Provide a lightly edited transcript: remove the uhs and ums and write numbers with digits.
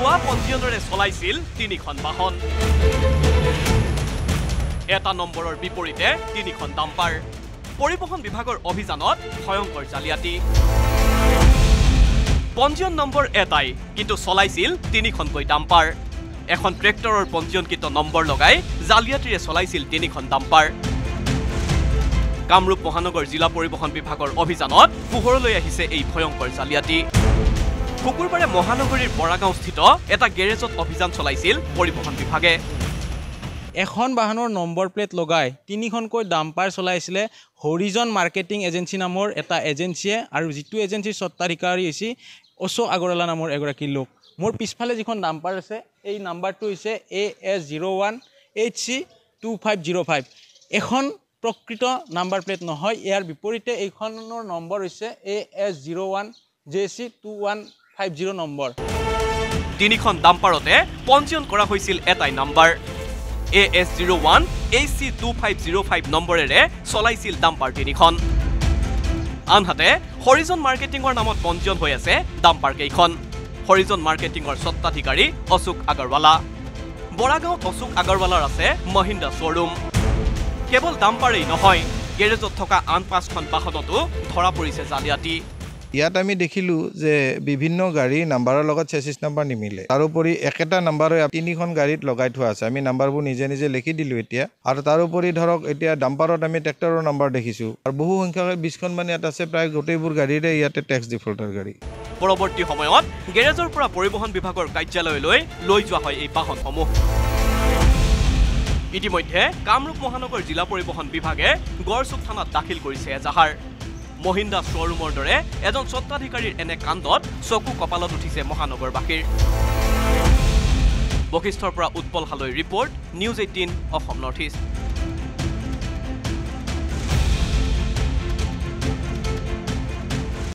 ভুৱা পঞ্জীয়নেৰে চলাইছিল 3খন বাহন। এটা নম্বৰৰ বিপৰীতে 3খন ডাম্পাৰ। পৰিবহণ বিভাগৰ অভিযানত ভয়ংকৰ জালিয়াতি। পঞ্জীয়ন নম্বৰ এটাই কিন্তু চলাইছিল 3খনকৈ ডাম্পাৰ। এখন ট্ৰেক্টৰৰ পঞ্জীয়নকৃত নম্বৰ লগাই জালিয়াতিৰে চলাইছিল 3খন ডাম্পাৰ। কামৰূপ মহানগৰ জিলা পৰিবহণ বিভাগৰ অভিযানত পোহৰলৈ আহিছে এই ভয়ংকৰ জালিয়াতি। শুকুৰবাৰে মহানগৰীৰ বৰাগাঁওস্থিত এটা গেৰেজত অভিযান চলাইছিল পৰিবহণ বিভাগে। এখন বাহনৰ নম্বৰ প্লেট লগাই 3খনকৈ ডাম্পাৰ চলাইছিলে হৰিজন মাৰ্কেটিং এজেঞ্চি নামৰ এটা এজেঞ্চিয়ে, আৰু যিটো এজেঞ্চিৰ স্বত্বাধিকাৰী হৈছে অশোক আগৰৱালা নামৰ এগৰাকী লোক। মোৰ পিছফালে যিখন ডাম্পাৰ আছে এই নাম্বাৰটো হৈছে AS01 HC2505। এখন প্ৰকৃত নাম্বাৰ প্লেট নহয়, ইয়াৰ বিপৰীতে এইখনৰ নম্বৰ হৈছে AS01 JC2150 নম্বৰ। 3খন ডাম্পাৰতে পঞ্জীয়ন কৰা হৈছিল এটাই নাম্বাৰ। AS01 HC2505 নম্বৰেৰে চলাইছিল ডাম্পাৰ 3খন। আনহাতে হৰিজন মাৰ্কেটিঙৰ নামত পঞ্জীয়ন হৈ আছে ডাম্পাৰ কেইখন। হৰিজন মাৰ্কেটিঙৰ স্বত্বাধিকাৰী অশোক আগৰৱালা। বৰাগাঁৱত অশোক আগৰৱালাৰ আছে মহিন্দ্ৰা শ্বৰুম। কেৱল ডাম্পাৰেই নহয়, গেৰেজত থকা আন 5খন বাহনতো ধৰা পৰিছে জালিয়াতি। ইয়াত আমি দেখিলোঁ যে বিভিন্ন গাড়ীৰ নাম্বাৰৰ লগত চেচিছ নাম্বাৰ নিমিলে। তাৰোপৰি একেটা নাম্বাৰে 3খন গাড়ীত লগাই থোৱা আছে। আমি নাম্বাৰবোৰ নিজে নিজে লিখি দিলোঁ এতিয়া। আৰু তাৰোপৰি ধৰক এতিয়া ডাম্পাৰত আমি ট্ৰেক্টৰৰ নাম্বাৰ দেখিছোঁ, আৰু বহু সংখ্যক 20খন মান ইয়াত আছে। প্ৰায় গোটেইবোৰ গাড়ীৰে ইয়াতে টেক্স ডিফল্টাৰ গাড়ী। পৰৱৰ্তী সময়ত গেৰেজৰ পৰা পৰিবহণ বিভাগৰ কাৰ্যালয়লৈ লৈ যোৱা হয় এই বাহনসমূহ। ইতিমধ্যে কামৰূপ মহানগৰ জিলা পৰিবহণ বিভাগে গড়চুক থানাত দাখিল কৰিছে এজাহাৰ। মহিন্দ্ৰা শ্বৰুমৰ দৰে এজন স্বত্বাধিকাৰীৰ এনে কাণ্ডত চকু কপালত উঠিছে মহানগৰবাসীৰ। বশিষ্ঠৰ পৰা উৎপল হালৈ report, news 18 Assam north east.